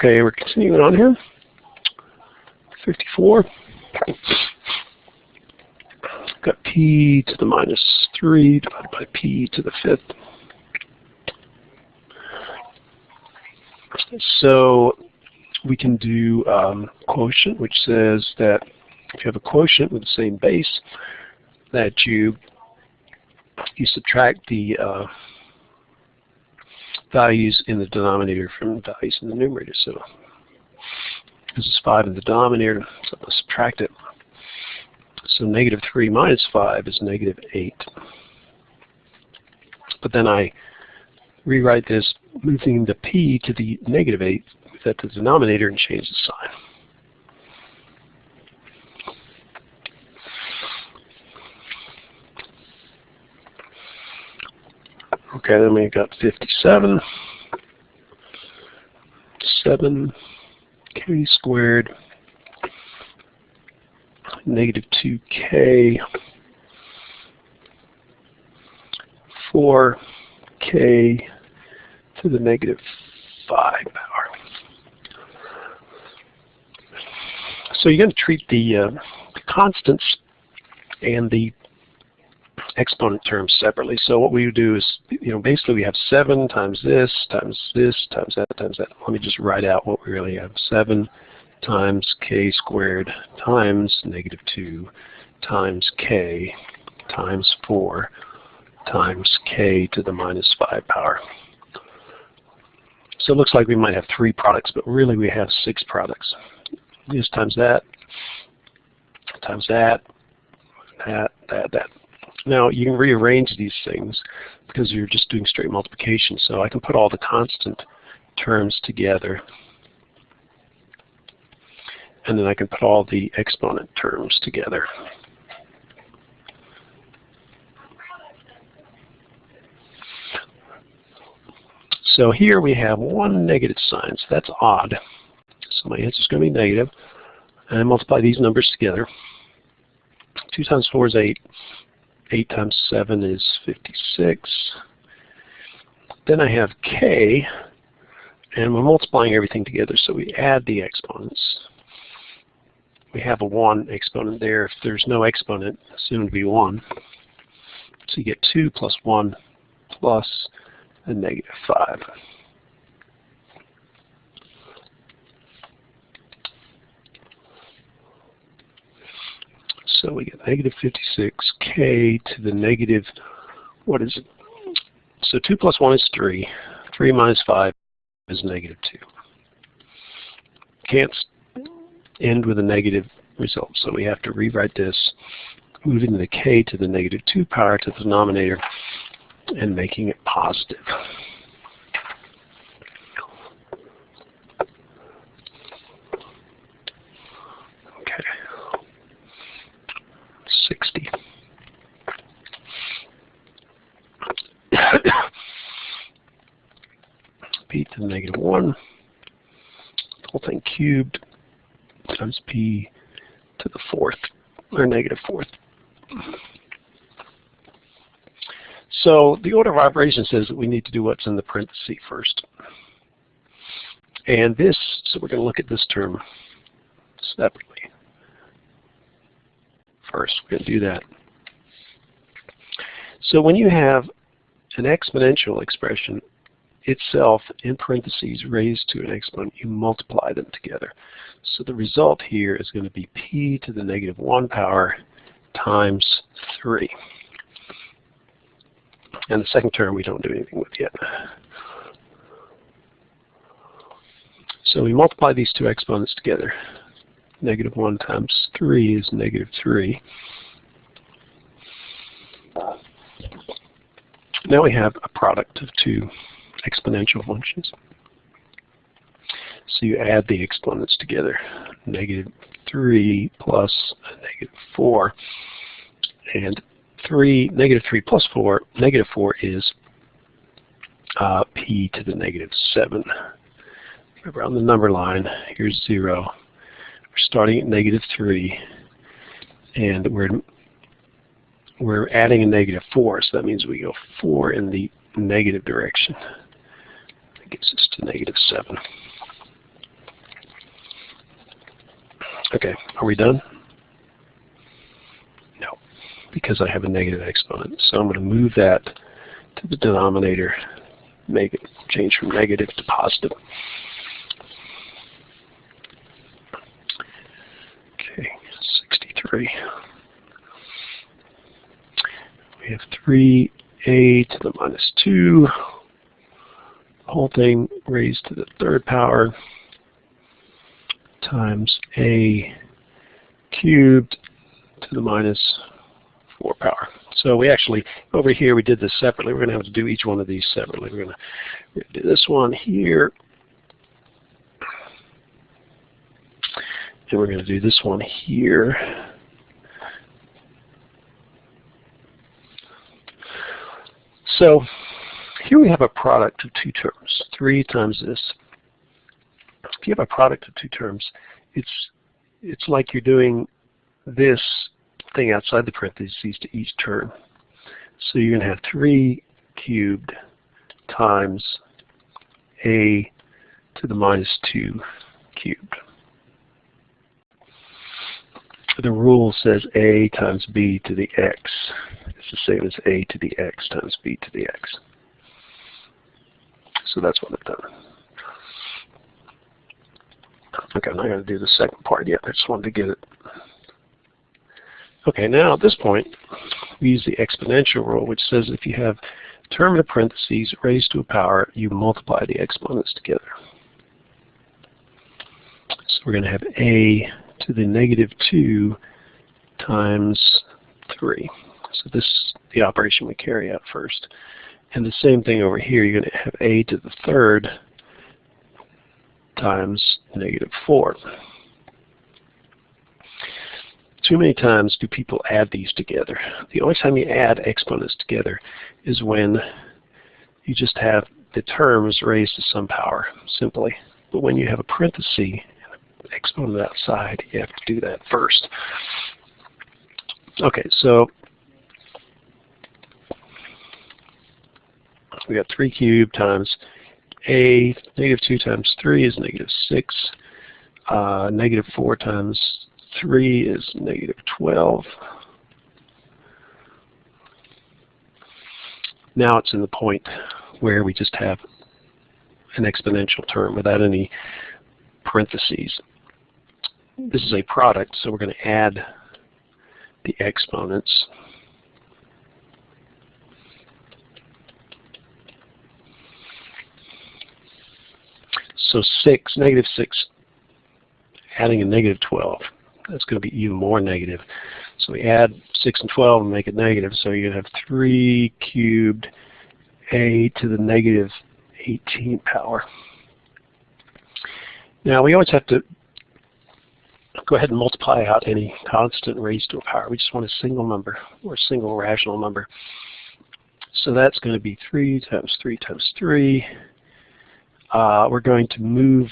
Okay, we're continuing on here. 54. Got p to the minus 3 divided by p to the 5th. So we can do quotient, which says that if you have a quotient with the same base, that you subtract the values in the denominator from the values in the numerator. So this is 5 in the denominator, so I'll subtract it. So negative 3 minus 5 is negative 8. But then I rewrite this, moving the p to the negative 8, move that to the denominator and change the sign. Okay, then we got 57. 7k squared negative 2k 4k to the negative 5 power. So you're going to treat the constants and the exponent terms separately. So what we do is, basically we have 7 times this, times this, times that, times that. Let me just write out what we really have. 7 times k squared times negative 2 times k times 4 times k to the minus 5 power. So it looks like we might have 3 products, but really we have 6 products. This times that, times that, that. Now you can rearrange these things because you're just doing straight multiplication. So I can put all the constant terms together, and then I can put all the exponent terms together. So here we have one negative sign, so that's odd. So my answer is going to be negative. And I multiply these numbers together. 2 times 4 is 8. 8 times 7 is 56. Then I have k, and we're multiplying everything together, so we add the exponents. We have a 1 exponent there. If there's no exponent, assume to be 1. So you get 2 plus 1 plus a negative 5. So we get negative 56k to the negative, what is it? So 2 plus 1 is 3. 3 minus 5 is negative 2. Can't end with a negative result, so we have to rewrite this, moving the k to the negative 2 power to the denominator and making it positive. Okay. 60. p to the negative 1, the whole thing cubed, times p to the 4th, or negative 4th. So the order of operation says that we need to do what's in the parenthesis first. And this, so we're going to look at this term separately. First, we're going to do that. So when you have an exponential expression itself in parentheses raised to an exponent, you multiply them together. So the result here is going to be p to the negative 1 power times 3. And the second term we don't do anything with yet. So we multiply these two exponents together. Negative 1 times 3 is negative 3. Now we have a product of two exponential functions. So you add the exponents together. Negative 3 plus negative 4. And negative 3 plus 4, negative 4 is p to the negative 7. Remember on the number line, here's 0. We're starting at negative 3, and we're adding a negative 4, so that means we go 4 in the negative direction. That gets us to negative 7. Okay, are we done? No, because I have a negative exponent. So I'm going to move that to the denominator, make it change from negative to positive. Okay, 63. We have 3a to the minus 2, the whole thing raised to the third power, times a cubed to the minus 4 power. So we actually, over here we did this separately. We're going to have to do each one of these separately. We're going to do this one here, and we're going to do this one here. So here we have a product of two terms, 3 times this. If you have a product of two terms, it's like you're doing this thing outside the parentheses to each term. So you're going to have 3 cubed times a to the minus 2 cubed. The rule says a times b to the x. It's the same as a to the x times b to the x. So that's what I've done. Okay, I'm not going to do the second part yet. I just wanted to get it. Okay, now at this point, we use the exponential rule, which says if you have a term in the parentheses raised to a power, you multiply the exponents together. So we're going to have a to the negative 2 times 3. So this is the operation we carry out first. And the same thing over here, you're going to have a to the third times negative 4. Too many times do people add these together. The only time you add exponents together is when you just have the terms raised to some power, simply. But when you have a parenthesis and an exponent outside, you have to do that first. Okay, so we got 3 cubed times a, negative 2 times 3 is negative 6. Negative 4 times 3 is negative 12. Now it's in the point where we just have an exponential term without any parentheses. This is a product, so we're going to add the exponents. So negative 6, adding a negative 12. That's going to be even more negative. So we add 6 and 12 and make it negative. So you're going to have 3 cubed a to the negative 18 power. Now we always have to go ahead and multiply out any constant raised to a power. We just want a single number or a single rational number. So that's going to be 3 times 3 times 3. We're going to move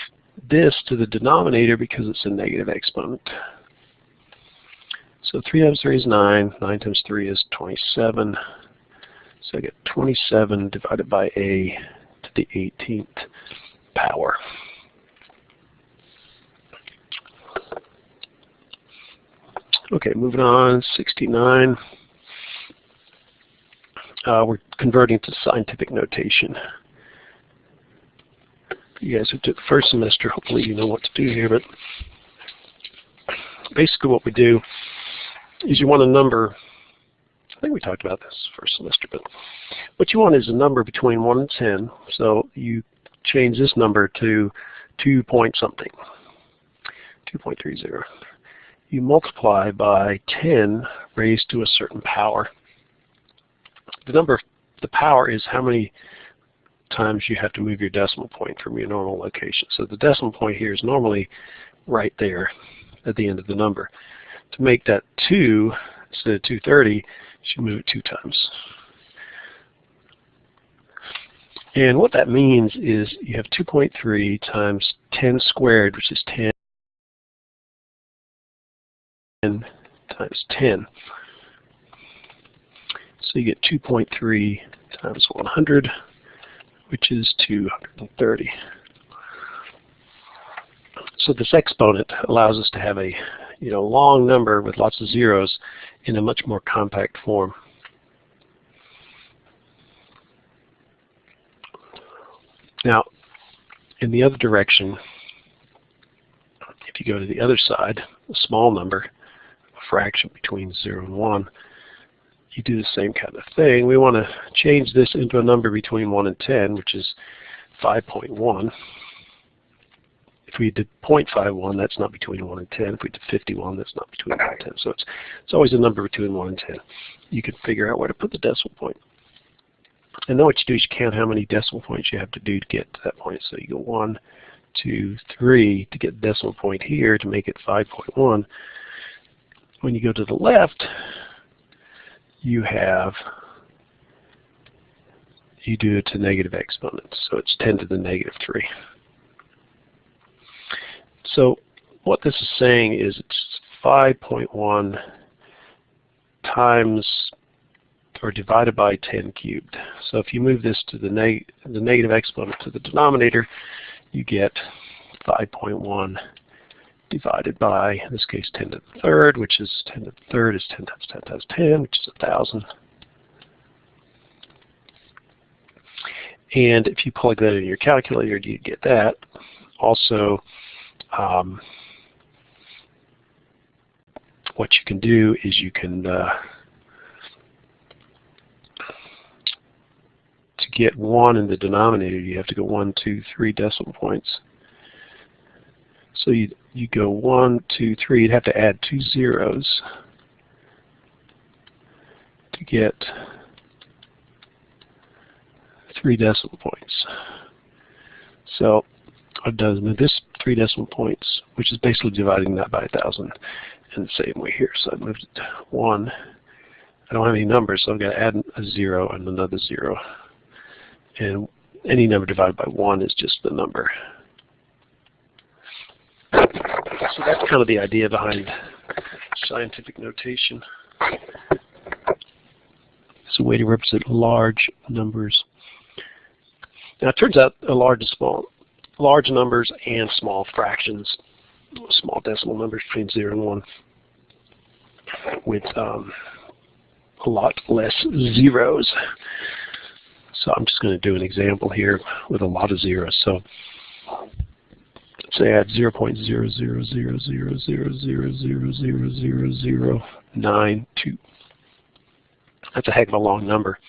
this to the denominator because it's a negative exponent. So 3 times 3 is 9. 9 times 3 is 27. So I get 27 divided by a to the 18th power. Okay, moving on, 69. We're converting to scientific notation. You guys who took the first semester, hopefully you know what to do here, but basically what we do is you want a number, I think we talked about this first semester, but what you want is a number between 1 and 10, so you change this number to 2 point something, 2.30. You multiply by 10 raised to a certain power. The power is how many times you have to move your decimal point from your normal location. So the decimal point here is normally right there at the end of the number. To make that 2 instead of 230, you should move it 2 times. And what that means is you have 2.3 times 10 squared, which is 10 times 10. So you get 2.3 times 100, which is 230. So this exponent allows us to have a long number with lots of zeros in a much more compact form. Now, in the other direction, if you go to the other side, a small number, a fraction between 0 and 1, you do the same kind of thing. We want to change this into a number between 1 and 10, which is 5.1. If we did 0.51, that's not between 1 and 10. If we did 51, that's not between 1 and 10. So it's always a number between 1 and 10. You can figure out where to put the decimal point. And then what you do is you count how many decimal points you have to do to get to that point. So you go 1, 2, 3 to get the decimal point here to make it 5.1. When you go to the left, you do it to negative exponents. So it's 10 to the negative 3. So what this is saying is it's 5.1 times or divided by 10 cubed. So if you move this to the negative exponent to the denominator, you get 5.1 divided by, in this case, 10 to the third, which is 10 to the third is 10 times 10 times 10, which is 1,000. And if you plug that in your calculator, you get that. Also, what you can do is you can, to get 1 in the denominator, you have to go 1, 2, 3 decimal points. So you go 1, 2, 3, you'd have to add 2 zeros to get 3 decimal points. So what it does is move this 3 decimal points, which is basically dividing that by 1,000 in the same way here. So I moved it to 1. I don't have any numbers, so I've got to add a 0 and another 0. And any number divided by 1 is just the number. So that's kind of the idea behind scientific notation. It's a way to represent large numbers. Now it turns out large numbers and small fractions, small decimal numbers between 0 and 1, with a lot less zeros. So I'm just going to do an example here with a lot of zeros. So let's say I had 0.000000000092. That's a heck of a long number.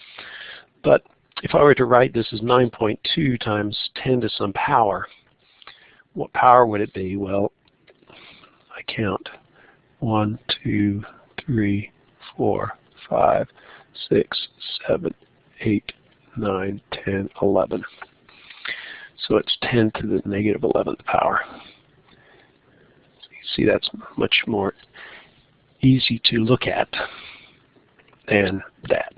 But if I were to write this as 9.2 times 10 to some power, what power would it be? Well, I count 1, 2, 3, 4, 5, 6, 7, 8, 9, 10, 11. So it's 10 to the negative 11th power. So you see that's much more easy to look at than that.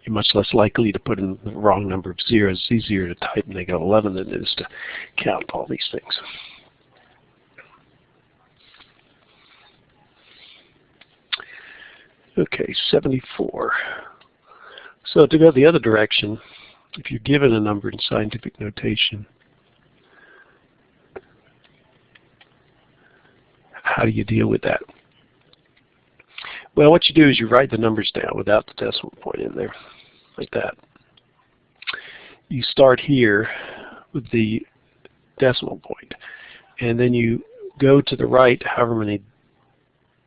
You're much less likely to put in the wrong number of zeros. It's easier to type negative 11 than it is to count all these things. Okay, 74. So to go the other direction, if you're given a number in scientific notation, how do you deal with that? Well, what you do is you write the numbers down without the decimal point in there, like that. You start here with the decimal point, and then you go to the right however many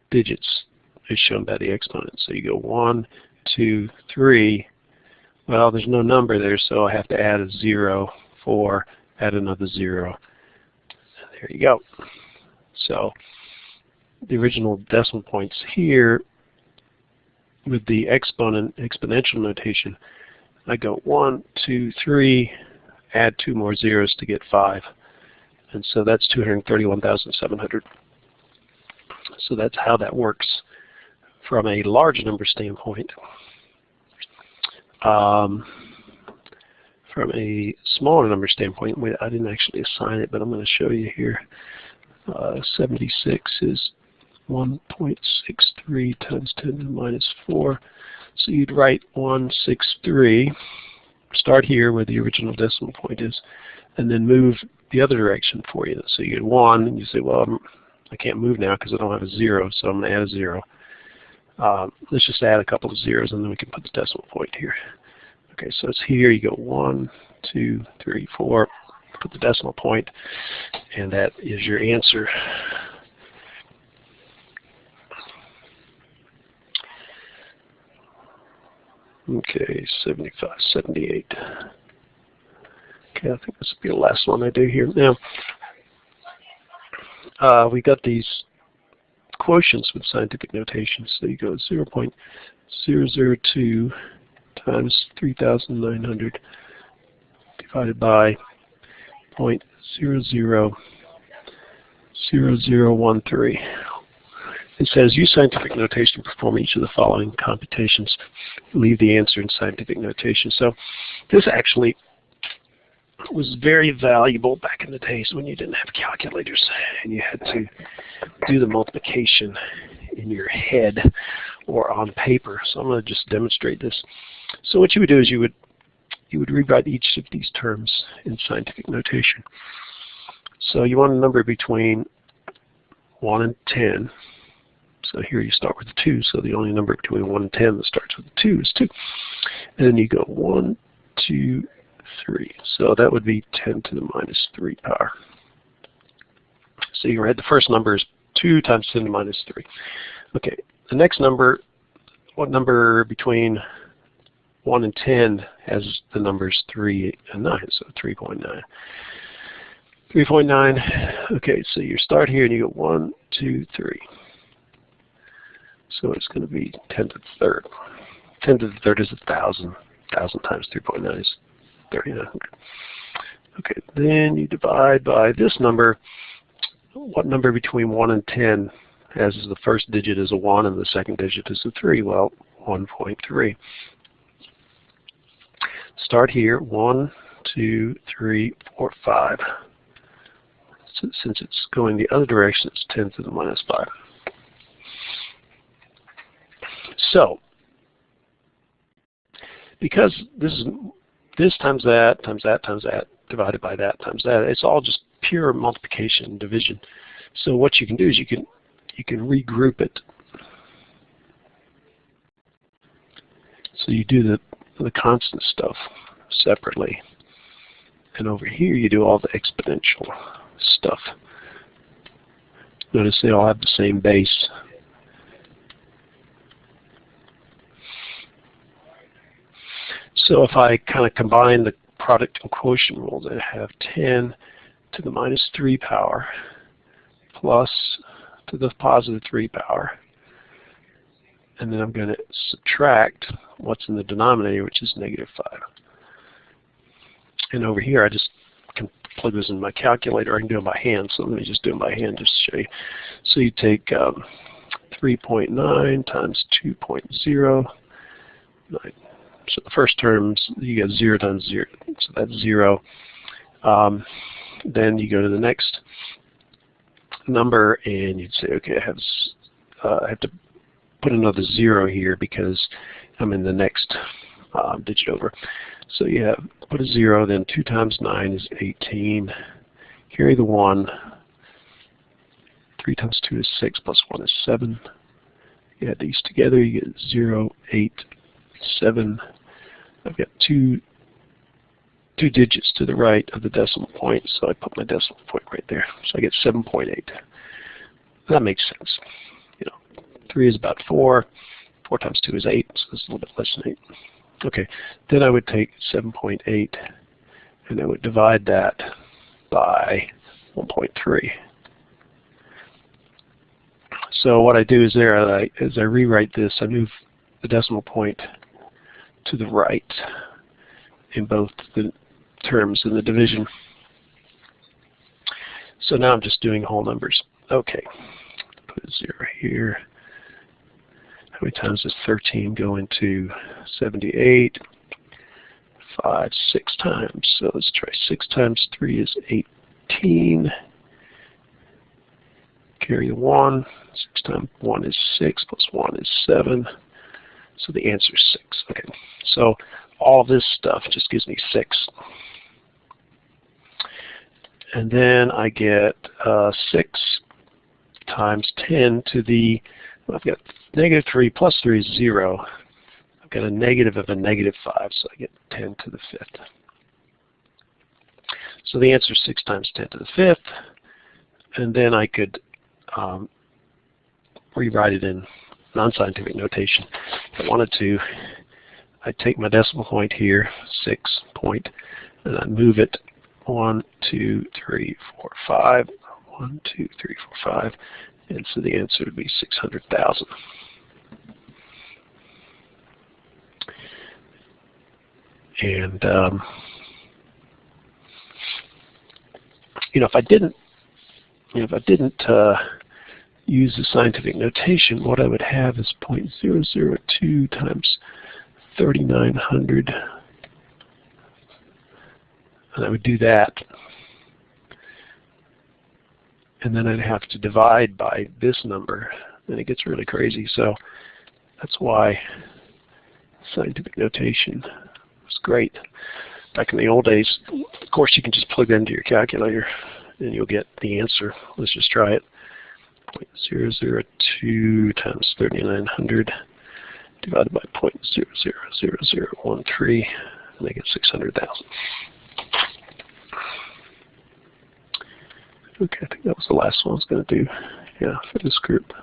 digits is shown by the exponent. So you go 1, 2, 3. Well, there's no number there, so I have to add a 0, 4, add another 0. There you go. So the original decimal points here, with the exponential notation, I go 1, 2, 3, add 2 more zeros to get 5. And so that's 231,700. So that's how that works from a large number standpoint. From a smaller number standpoint, I didn't actually assign it, but I'm going to show you here. 76 is 1.63 times 10 to the minus 4. So you'd write 163, start here where the original decimal point is, and then move the other direction for you. So you get 1, and you say, well, I can't move now because I don't have a 0, so I'm going to add a 0. Let's just add a couple of zeros, and then we can put the decimal point here. Okay, so it's here. You go 1, 2, 3, 4. Put the decimal point, and that is your answer. Okay, 75, 78. Okay, I think this will be the last one I do here. Now, we got these quotients with scientific notation. So you go 0.002 times 3,900 divided by 0.000013. It says, use scientific notation to perform each of the following computations. Leave the answer in scientific notation. So this actually was very valuable back in the days when you didn't have calculators and you had to do the multiplication in your head or on paper. So I'm going to just demonstrate this. So what you would do is you would rewrite each of these terms in scientific notation. So you want a number between 1 and 10. So here you start with 2, so the only number between 1 and 10 that starts with 2 is 2. And then you go 1, 2, 3. So that would be 10 to the minus 3 power. So you read the first number is 2 times 10 to the minus 3. Okay, the next number, what number between 1 and 10 has the numbers 3 and 9, so 3.9. 3.9, okay, so you start here and you go 1, 2, 3. So it's going to be 10 to the third. 10 to the third is 1,000. 1,000 times 3.9 is 3,900. Okay, then you divide by this number. What number between 1 and 10 has the first digit is a 1 and the second digit is a 3? Well, 1.3. Start here, 1, 2, 3, 4, 5. So since it's going the other direction, it's 10 to the minus 5. So, because this is this times that, times that, times that, divided by that, times that, it's all just pure multiplication and division. So what you can do is you can regroup it. So you do the constant stuff separately. And over here you do all the exponential stuff. Notice they all have the same base. So if I kind of combine the product and quotient rules, I have 10 to the minus 3 power plus to the positive 3 power. And then I'm going to subtract what's in the denominator, which is negative 5. And over here, I just can plug this in my calculator. I can do it by hand, so let me just do it by hand just to show you. So you take 3.9 times 2.09. So the first terms, you get 0 times 0, so that's 0. Then you go to the next number, and you'd say, okay, I have to put another 0 here because I'm in the next digit over. So you have put a 0, then 2 times 9 is 18. Carry the 1. 3 times 2 is 6, plus 1 is 7. You add these together, you get 0, 8, 7. I've got two digits to the right of the decimal point, so I put my decimal point right there. So I get 7.8. That makes sense. 3 is about 4. 4 times 2 is 8, so it's a little bit less than 8. Okay, then I would take 7.8 and I would divide that by 1.3. So what I do is as I rewrite this, I move the decimal point to the right in both the terms in the division. So now I'm just doing whole numbers. Okay, put a 0 here. How many times does 13 go into 78? 5, 6 times. So let's try 6 times 3 is 18. Carry the 1. 6 times 1 is 6, plus 1 is 7. So the answer is 6. Okay, so all of this stuff just gives me 6. And then I get 6 times 10 to the, well, I've got negative 3 plus 3 is 0. I've got a negative of a negative 5, so I get 10 to the 5th. So the answer is 6 times 10 to the 5th. And then I could rewrite it in non-scientific notation. If I wanted to, I'd take my decimal point here, 6 point, and I'd move it 1, 2, 3, 4, 5. 1, 2, 3, 4, 5. And so the answer would be 600,000. And if I didn't, use the scientific notation, what I would have is 0.002 times 3,900, and I would do that, and then I'd have to divide by this number, and it gets really crazy. So that's why scientific notation was great. Back in the old days, of course, you can just plug that into your calculator and you'll get the answer. Let's just try it. 0.002 times 3,900 divided by 0.000013, and I get 600,000. Okay, I think that was the last one I was going to do, for this group.